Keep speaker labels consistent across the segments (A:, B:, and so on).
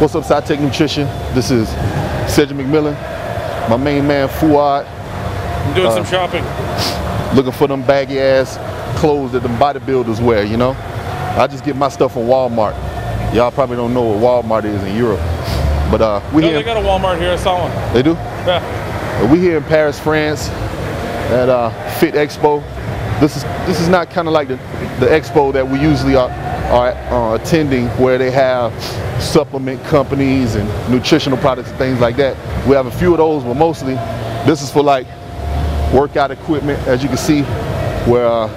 A: What's up, SciTech Nutrition? This is Cedric McMillan, my main man Fuad.
B: I'm doing some shopping.
A: Looking for them baggy ass clothes that them bodybuilders wear, you know? I just get my stuff from Walmart. Y'all probably don't know what Walmart is in Europe. But we here.
B: They got a Walmart here, I saw one.
A: They do?
B: Yeah.
A: We here in Paris, France at Fit Expo. This is not kind of like the expo that we usually are attending, where they have supplement companies and nutritional products and things like that. We have a few of those, but mostly this is for like workout equipment, as you can see, where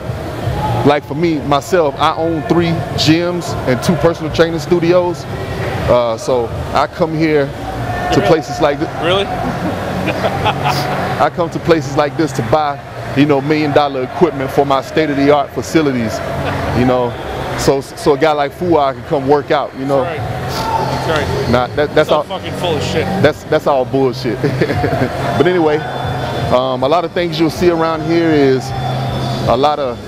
A: like for me, myself, I own 3 gyms and 2 personal training studios. So I come here to places like this.
B: Really?
A: I come to places like this to buy, you know, $1 million equipment for my state-of-the-art facilities, you know. So a guy like Fuad can come work out, you know.
B: That's right. That's right.
A: Nah, that's all
B: fucking full of shit.
A: That's all bullshit. But anyway, a lot of things you'll see around here is a lot of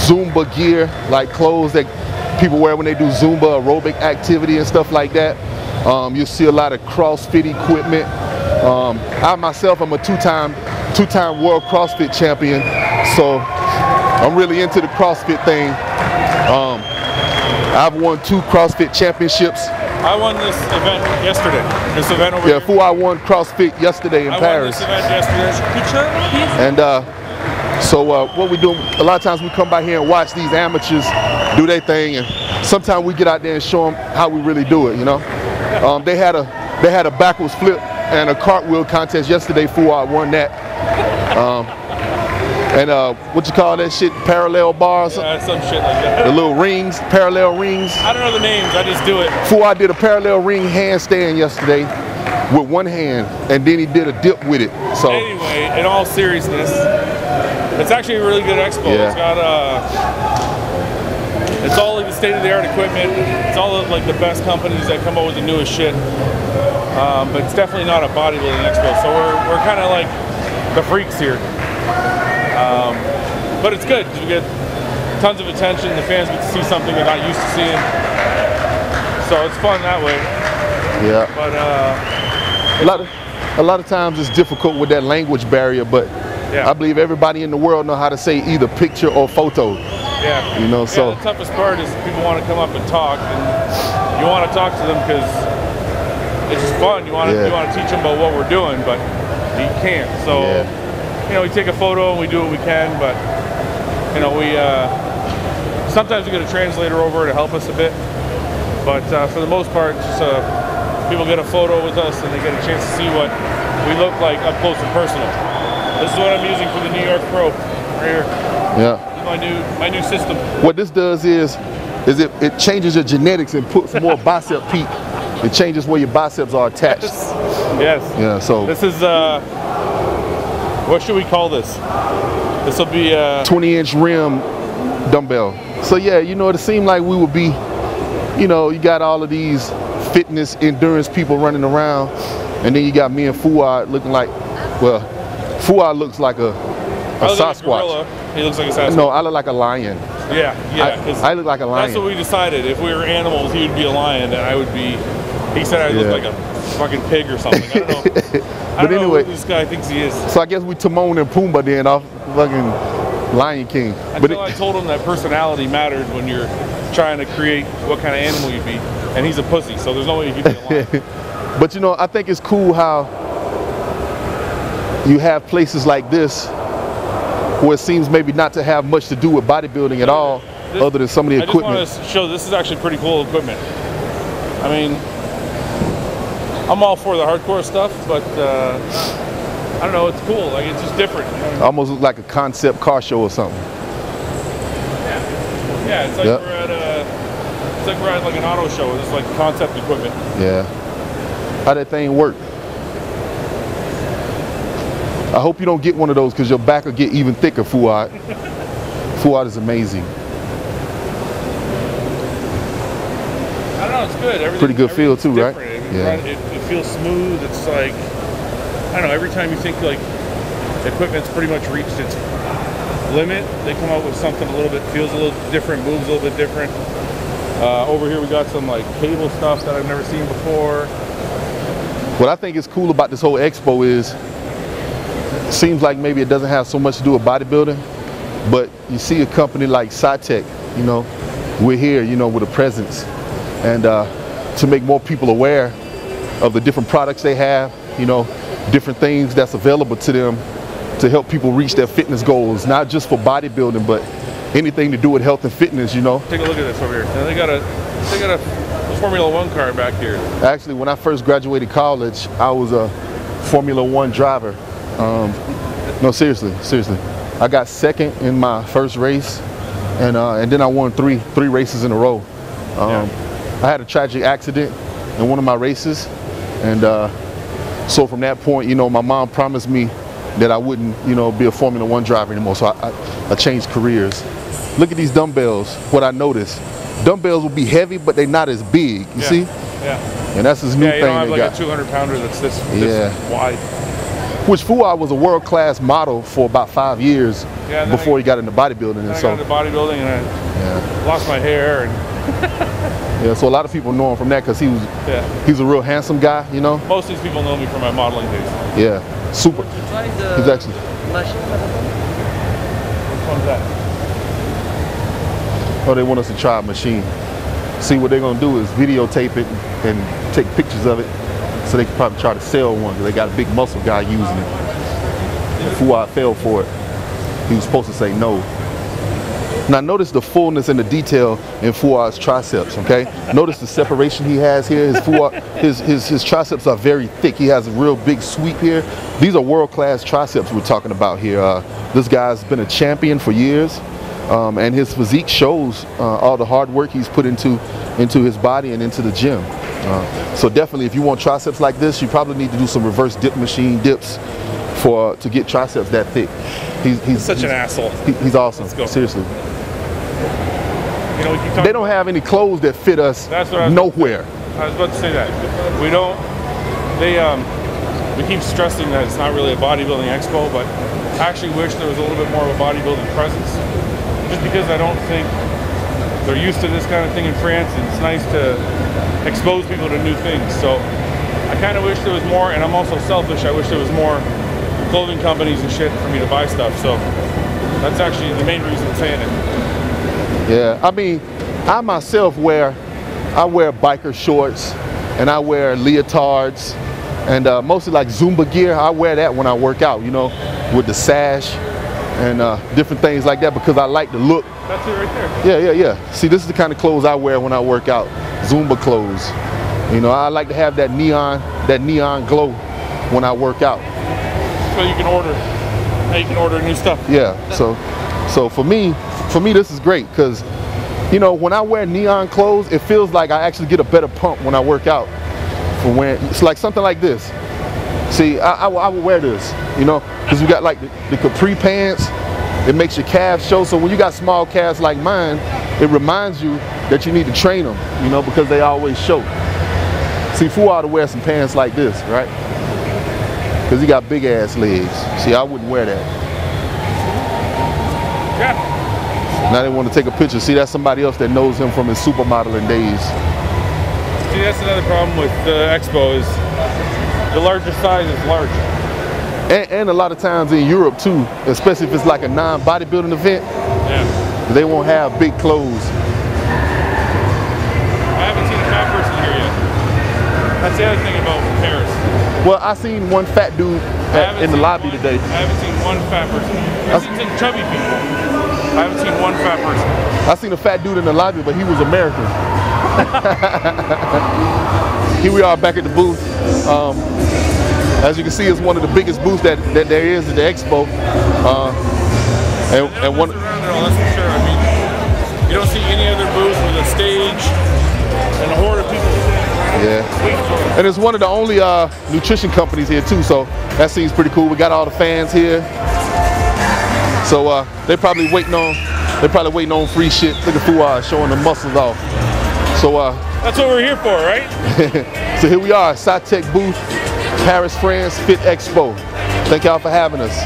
A: Zumba gear, like clothes that people wear when they do Zumba aerobic activity and stuff like that. You'll see a lot of CrossFit equipment. I myself am a two-time world CrossFit champion, so I'm really into the CrossFit thing. I've won 2 CrossFit championships.
B: I won this event yesterday. This event over here.
A: Yeah, Fuad won CrossFit yesterday in Paris.
B: I won this event yesterday.
A: And so what we do, a lot of times we come by here and watch these amateurs do their thing, and sometimes we get out there and show them how we really do it, you know. They had a backwards flip and a cartwheel contest yesterday. Fuad won that. And what you call that shit? Parallel bars?
B: Yeah, some shit like that.
A: The little rings, parallel rings.
B: I don't know the names, I just do it.
A: Fuad did a parallel ring handstand yesterday with one hand, and then he did a dip with it. So
B: anyway, in all seriousness, it's actually a really good expo.
A: Yeah.
B: It's got it's all like the state-of-the-art equipment. It's all like the best companies that come up with the newest shit. But it's definitely not a bodybuilding expo. So we're kind of like the freaks here. But it's good. You get tons of attention. The fans get to see something they're not used to seeing. So it's fun that way.
A: Yeah.
B: But
A: a lot of times it's difficult with that language barrier, but
B: yeah.
A: I believe everybody in the world know how to say either picture or photo.
B: Yeah.
A: You know, so
B: the toughest part is people want to come up and talk, and you want to talk to them because it's just fun. You want to teach them about what we're doing, but you can't. So you know, we take a photo and we do what we can, but you know, we sometimes we get a translator over to help us a bit, but for the most part, just people get a photo with us and they get a chance to see what we look like up close and personal. This is what I'm using for the New York Pro right here.
A: Yeah.
B: This is my new system.
A: What this does is it changes your genetics and puts more bicep peak. It changes where your biceps are attached.
B: Yes.
A: Yeah. So
B: this is what should we call this? This will be
A: 20-inch rim dumbbell. So yeah, you know, it seemed like we would be, you know, you got all of these fitness endurance people running around, and then you got me and Fuad looking like, well, Fuad looks like a Sasquatch.
B: He looks like a Sasquatch.
A: No, I look like a lion.
B: Yeah.
A: I look like a lion.
B: That's what we decided. If we were animals, he would be a lion, and I would be. He said I look like a fucking pig or something. I don't know. I don't know who this guy thinks he is.
A: So I guess we Timon and Pumbaa then off fucking Lion King.
B: Until I told him that personality mattered when you're trying to create what kind of animal you'd be, and he's a pussy, so there's no way you could be a lion.
A: But you know, I think it's cool how you have places like this where it seems maybe not to have much to do with bodybuilding at all, other than some of the equipment.
B: I just want to show this is actually pretty cool equipment. I mean, I'm all for the hardcore stuff, but I don't know, it's cool. Like, it's just different. You know?
A: Almost look like a concept car show or something.
B: Yeah, it's like we're at like an auto show. It's like concept equipment.
A: Yeah. How that thing work? I hope you don't get one of those because your back will get even thicker, Fuad. Fuad is amazing.
B: I don't know, it's good.
A: Pretty good feel too, right?
B: Yeah. It feels smooth. It's like, I don't know, every time you think like the equipment's pretty much reached its limit, they come out with something a little bit, feels a little different, moves a little bit different. Over here we got some like cable stuff that I've never seen before.
A: What I think is cool about this whole expo is, it seems like maybe it doesn't have so much to do with bodybuilding, but you see a company like Cytec, you know, we're here, you know, with a presence, and to make more people aware of the different products they have, you know, different things that's available to them to help people reach their fitness goals, not just for bodybuilding, but anything to do with health and fitness, you know.
B: Take a look at this over here. Now they got a Formula One car back here.
A: Actually, when I first graduated college, I was a Formula One driver. No, seriously. I got second in my first race, and then I won three races in a row. I had a tragic accident in one of my races, and so from that point, you know, my mom promised me that I wouldn't, you know, be a Formula One driver anymore. So I changed careers. Look at these dumbbells. What I noticed, dumbbells will be heavy, but they're not as big. You see?
B: Yeah.
A: And that's his new thing.
B: You don't have like a 200-pounder that's this wide.
A: Which Fouad was a world-class model for about 5 years before he got into bodybuilding. And
B: I got into bodybuilding and I lost my hair. And
A: yeah, so a lot of people know him from that because he's a real handsome guy, you know.
B: Most of these people know me from my modeling days.
A: Yeah, super. He's actually.
B: Which one's that?
A: Oh, they want us to try a machine. See, what they're gonna do is videotape it and take pictures of it, so they can probably try to sell one, because they got a big muscle guy using it. Fouad fell for it. He was supposed to say no. Now notice the fullness and the detail in Fouad's triceps, okay? Notice the separation he has here. His triceps are very thick. He has a real big sweep here. These are world-class triceps we're talking about here. This guy's been a champion for years, and his physique shows all the hard work he's put into his body and into the gym. So definitely, if you want triceps like this, you probably need to do some reverse dip machine dips to get triceps that thick. He's such an
B: asshole.
A: He's awesome. Seriously.
B: You know,
A: they don't have any clothes that fit us nowhere.
B: I was about to say that. We don't. We keep stressing that it's not really a bodybuilding expo, but I actually wish there was a little bit more of a bodybuilding presence. Just because I don't think they're used to this kind of thing in France, and it's nice to expose people to new things. So I kind of wish there was more, and I'm also selfish. I wish there was more clothing companies and shit for me to buy stuff. So that's actually the main reason I'm saying it.
A: Yeah, I mean, I myself wear biker shorts, and I wear leotards, and mostly like Zumba gear. I wear that when I work out, you know, with the sash and different things like that, because I like the look.
B: That's it right there.
A: Yeah. See, this is the kind of clothes I wear when I work out, Zumba clothes. You know, I like to have that neon glow when I work out.
B: So you can order new stuff.
A: Yeah. So for me, this is great, because, you know, when I wear neon clothes, it feels like I actually get a better pump when I work out. It's like something like this. See, I would wear this, you know, because we got like the capri pants. It makes your calves show. So when you got small calves like mine, it reminds you that you need to train them, you know, because they always show. See, Fouad would wear some pants like this, right? Because he got big ass legs. See, I wouldn't wear that.
B: Yeah.
A: Now they want to take a picture. See, that's somebody else that knows him from his supermodeling days.
B: See, that's another problem with the expo, is the larger size is large.
A: And a lot of times in Europe too, especially if it's like a non-bodybuilding event, they won't have big clothes.
B: I haven't seen a fat person here yet. That's the other thing about Paris.
A: Well, I seen one fat dude in the lobby today.
B: I haven't seen one fat person. I've seen some chubby people. I haven't seen one fat person.
A: I seen a fat dude in the lobby, but he was American. Here we are back at the booth. As you can see, it's one of the biggest booths that there is at the expo.
B: And one around there, that's for sure. I mean, you don't see any other booth with a stage and a horde of people.
A: Yeah, and it's one of the only nutrition companies here too, so that seems pretty cool. We got all the fans here, so they're probably waiting on free shit. Look at Fouad showing the muscles off. So
B: that's what we're here for, right?
A: So here we are, Cytec booth, Paris, France, Fit Expo. Thank y'all for having us.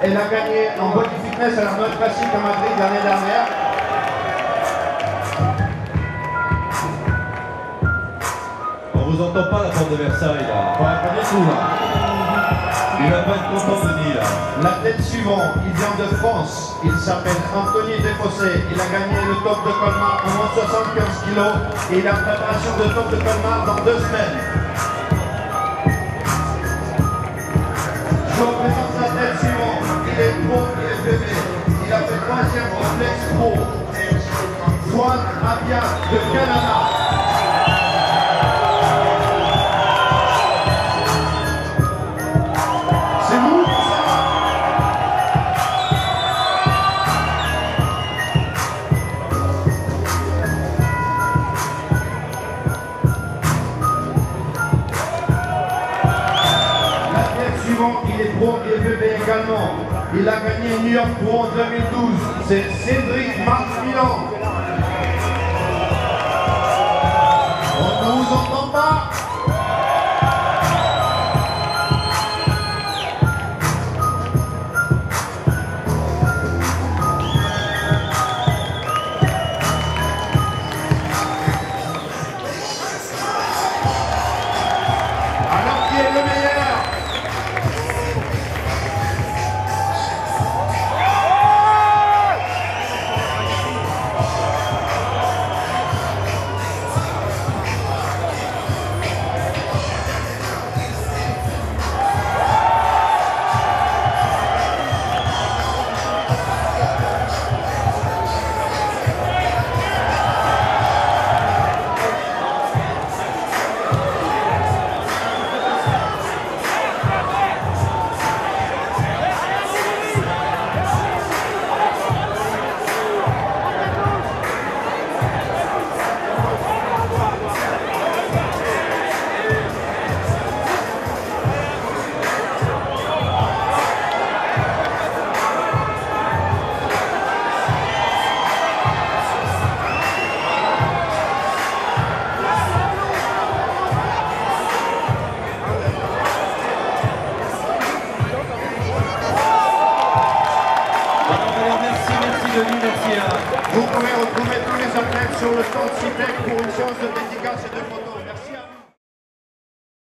C: Elle a gagné en body fitness à la mode classique à Madrid l'année dernière.
D: On vous entend pas la porte de Versailles là.
C: Ouais, pas du tout là.
D: Il va pas être content Denis là.
C: L'athlète suivant, il vient de France. Il s'appelle Anthony Desfossés. Il a gagné le top de Colmar en moins de 75 kg et il a une préparation de top de Colmar dans 2 semaines. Je vous présente l'athlète suivant. Il est pro, il est bébé. Il a fait 3e au Flex Pro. Juan Abia de Canada. Il est pro et bébé également. Il a gagné New York Pro en 2012. C'est Cédric Marc-Milan. On ne vous entend pas. Alors qui est le meilleur? Vous pouvez retrouver tous les athlètes sur le stand CITEC pour une séance de dédicace et de photos. Merci.